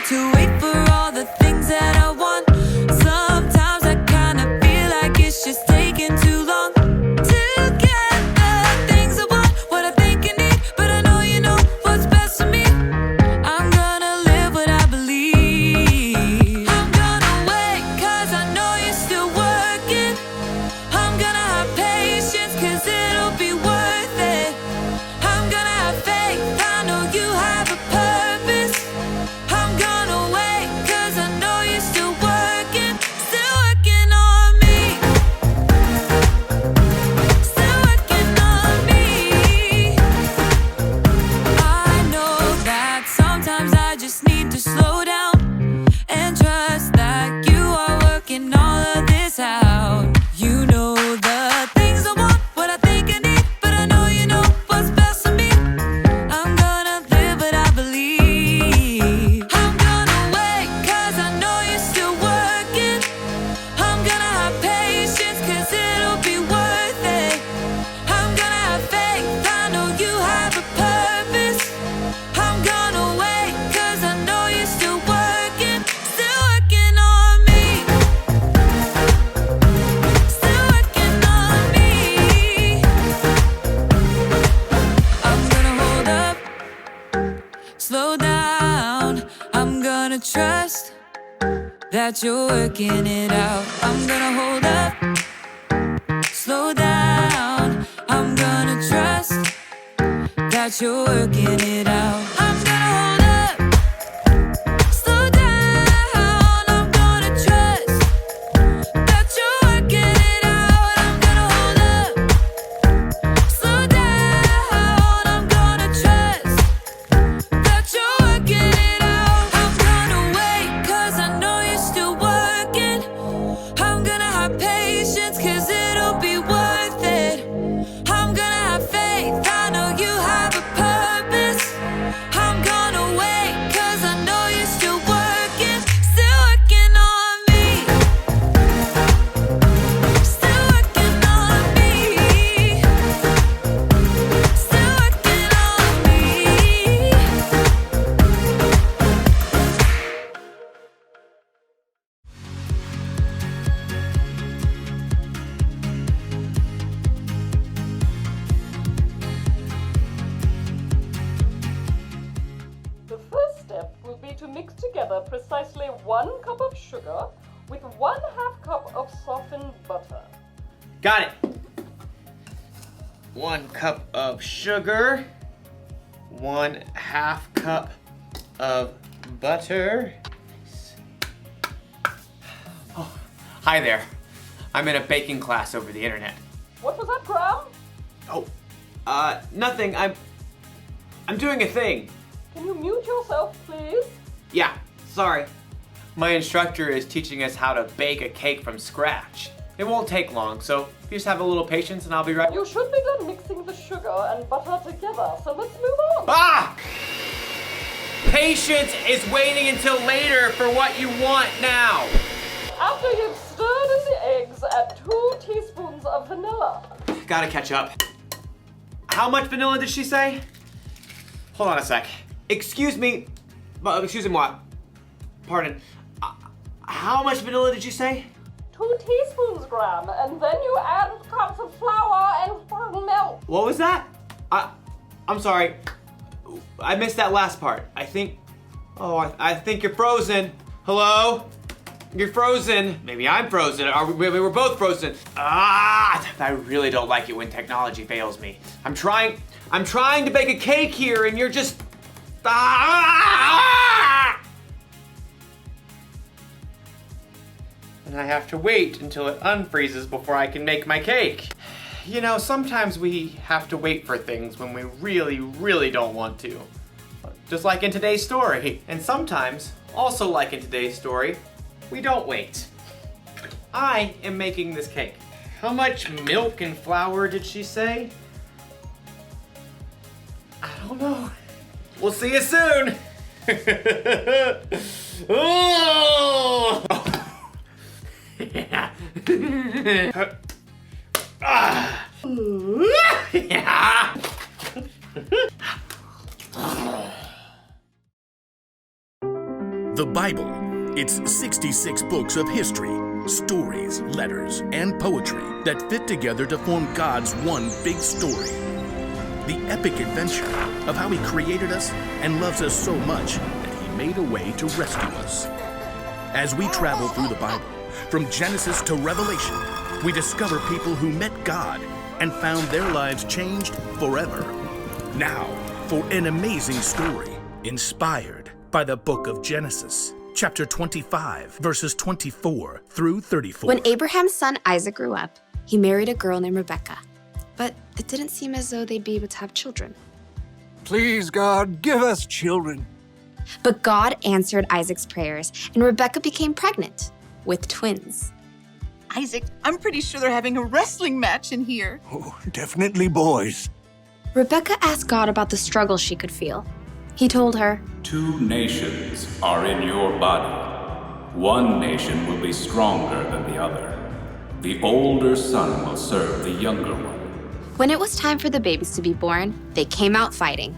hard to wait for all the things that I want. Sometimes I kinda feel like it's just taking too long to get the things I want, what I think I need. But I know you know what's best for me. I'm gonna live what I believe. I'm gonna wait 'cause I know you're still working. I'm gonna have patience 'cause it'll be worth it. I'm gonna have faith, I know you have a purpose. I'm gonna wait 'cause I know you're still working on me. Still working on me. I know that sometimes I just need to slow down and trust that you are working all of this out. You know the things I want, what I think I need, but I know you know what's best for me. I'm gonna live what I believe. I'm gonna wait 'cause I know you're still working. I'm gonna have patience 'cause it'll be worth it. I'm gonna have faith, I know you have a purpose. I'm gonna wait 'cause I know you're still working on me. Still working on me. I'm gonna hold up, slow down. I'm gonna trust that you're working it out. I'm gonna hold up, slow down. I'm gonna trust that you're working it out. I'm gonna hold up, slow down. I'm gonna trust that you're working it out. I'm gonna hold up, slow down. I'm gonna trust that you're working it out. I'm gonna wait 'cause I know you're still working. I'm gonna have patience 'cause it'll be worth it. I'm gonna have faith, I know you have a purpose. I'm gonna wait 'cause I know you're still working on me. Still working on me. Still working on me. The first step will be to mix together precisely 1 cup of sugar with 1/2 cup of softened butter. Got it. 1 cup of sugar, 1/2 cup of butter. Oh, hi there. I'm in a baking class over the internet. What was that, Graham? Oh, nothing. I'm doing a thing. Can you mute yourself, please? Yeah, sorry. My instructor is teaching us how to bake a cake from scratch. It won't take long, so if you just have a little patience and I'll be right. You should be done mixing the sugar and butter together, so let's move on. Ah! Patience is waiting until later for what you want now. After you've stirred in the eggs, add 2 teaspoons of vanilla. Gotta catch up. How much vanilla did she say? Hold on a sec. Excuse me. Excuse me, what? Pardon. How much vanilla did you say? 2 teaspoons, Graham, and then you add cups of flour and milk. What was that? I'm sorry. I missed that last part. I think you're frozen. Hello? You're frozen. Maybe I'm frozen. Maybe we're both frozen. I really don't like it when technology fails me. I'm trying to bake a cake here and you're just... And I have to wait until it unfreezes before I can make my cake. You know, sometimes we have to wait for things when we really, really don't want to. Just like in today's story. And sometimes, also like in today's story, we don't wait. I am making this cake. How much milk and flour did she say? I don't know. We'll see you soon. Oh! Yeah. The Bible. It's 66 books of history, stories, letters, and poetry that fit together to form God's one big story. The epic adventure of how He created us and loves us so much that He made a way to rescue us. As we travel through the Bible, from Genesis to Revelation, we discover people who met God and found their lives changed forever. Now, for an amazing story inspired by the book of Genesis, chapter 25, verses 24 through 34. When Abraham's son Isaac grew up, he married a girl named Rebekah. But it didn't seem as though they'd be able to have children. Please, God, give us children. But God answered Isaac's prayers, and Rebekah became pregnant with twins. Isaac, I'm pretty sure they're having a wrestling match in here. Oh, definitely boys. Rebekah asked God about the struggle she could feel. He told her, 2 nations are in your body. One nation will be stronger than the other. The older son will serve the younger one. When it was time for the babies to be born, they came out fighting.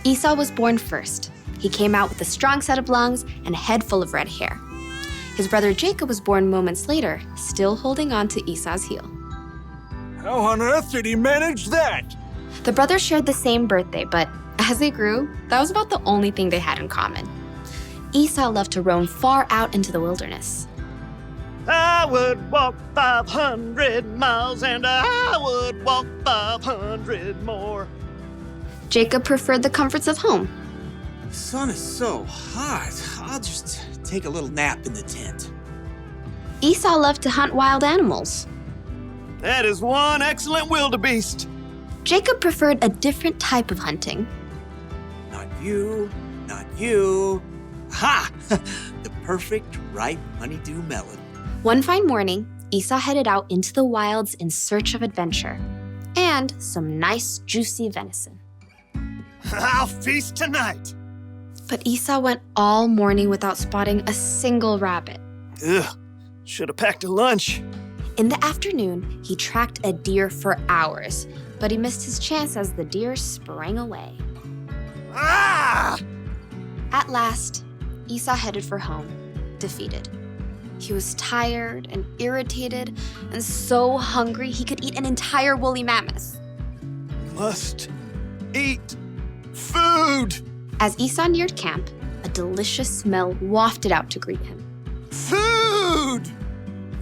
Esau was born first. He came out with a strong set of lungs and a head full of red hair. His brother Jacob was born moments later, still holding on to Esau's heel. How on earth did he manage that? The brothers shared the same birthday, but as they grew, that was about the only thing they had in common. Esau loved to roam far out into the wilderness. I would walk 500 miles and I would walk 500 more. Jacob preferred the comforts of home. The sun is so hot. I'll just take a little nap in the tent. Esau loved to hunt wild animals. That is one excellent wildebeest. Jacob preferred a different type of hunting. Not you, not you. Ha! The perfect ripe honeydew melon. One fine morning, Esau headed out into the wilds in search of adventure and some nice, juicy venison. I'll feast tonight. But Esau went all morning without spotting a single rabbit. Ugh, should have packed a lunch. In the afternoon, he tracked a deer for hours, but he missed his chance as the deer sprang away. Ah! At last, Esau headed for home, defeated. He was tired and irritated and so hungry he could eat an entire woolly mammoth. Must eat food. As Esau neared camp, a delicious smell wafted out to greet him. Food!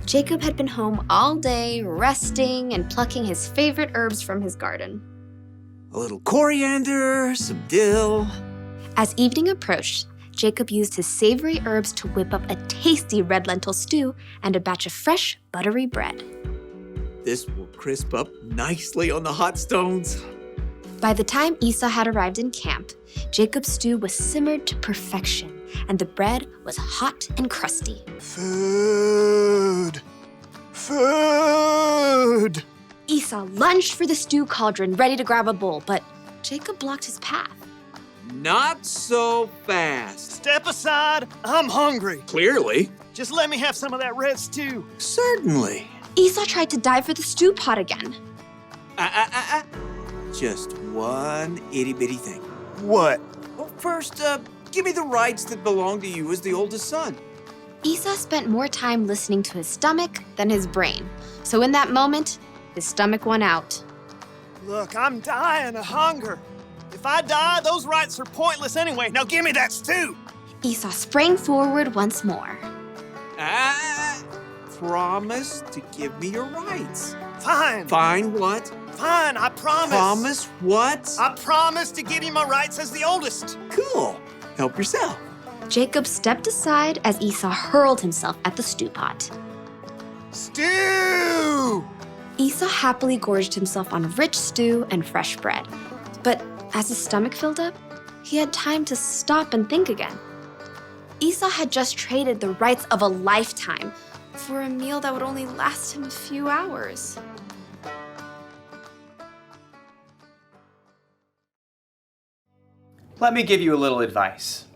Jacob had been home all day, resting and plucking his favorite herbs from his garden. A little coriander, some dill. As evening approached, Jacob used his savory herbs to whip up a tasty red lentil stew and a batch of fresh, buttery bread. This will crisp up nicely on the hot stones. By the time Esau had arrived in camp, Jacob's stew was simmered to perfection, and the bread was hot and crusty. Food! Food! Esau lunged for the stew cauldron, ready to grab a bowl, but Jacob blocked his path. Not so fast. Step aside, I'm hungry. Clearly. Just let me have some of that red stew. Certainly. Esau tried to dive for the stew pot again. Just one itty-bitty thing. What? Well, first, give me the rights that belong to you as the oldest son. Esau spent more time listening to his stomach than his brain. So in that moment, his stomach won out. Look, I'm dying of hunger. If I die, those rights are pointless anyway. Now give me that stew. Esau sprang forward once more. Promise to give me your rights. Fine. Fine what? Fine, I promise. Promise what? I promise to give you my rights as the oldest. Cool. Help yourself. Jacob stepped aside as Esau hurled himself at the stew pot. Stew! Esau happily gorged himself on rich stew and fresh bread. But as his stomach filled up, he had time to stop and think again. Esau had just traded the rights of a lifetime for a meal that would only last him a few hours. Let me give you a little advice.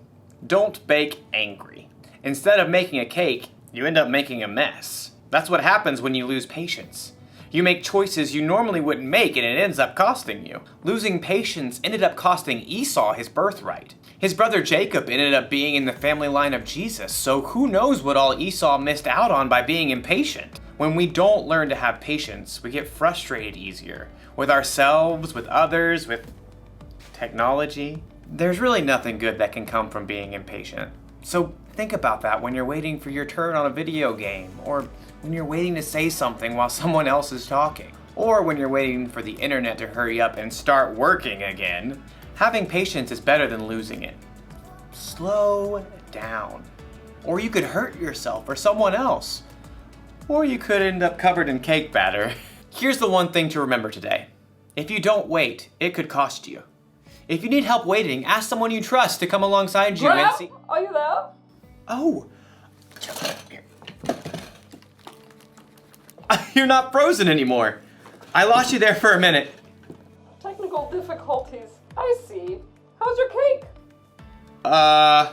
Don't bake angry. Instead of making a cake, you end up making a mess. That's what happens when you lose patience. You make choices you normally wouldn't make and it ends up costing you. Losing patience ended up costing Esau his birthright. His brother Jacob ended up being in the family line of Jesus, so who knows what all Esau missed out on by being impatient. When we don't learn to have patience, we get frustrated easier. With ourselves, with others, with technology. There's really nothing good that can come from being impatient. So think about that when you're waiting for your turn on a video game, or when you're waiting to say something while someone else is talking, or when you're waiting for the internet to hurry up and start working again. Having patience is better than losing it. Slow down. Or you could hurt yourself or someone else. Or you could end up covered in cake batter. Here's the one thing to remember today. If you don't wait, it could cost you. If you need help waiting, ask someone you trust to come alongside you and see. Are you there? Oh. You're not frozen anymore. I lost you there for a minute. Technical difficulties. I see. How's your cake? I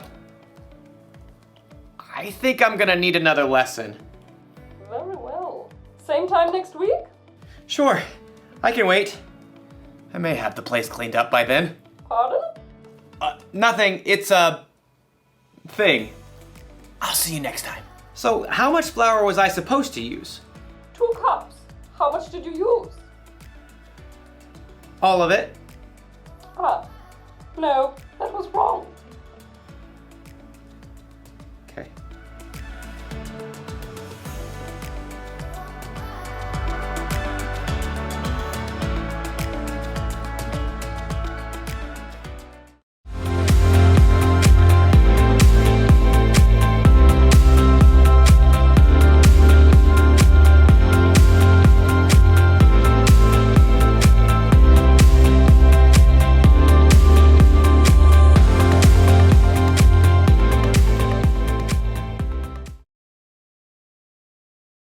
think I'm gonna need another lesson. Very well. Same time next week? Sure, I can wait. I may have the place cleaned up by then. Pardon? Nothing, it's a thing. I'll see you next time. So, how much flour was I supposed to use? 2 cups. How much did you use? All of it? No, that was wrong. Okay.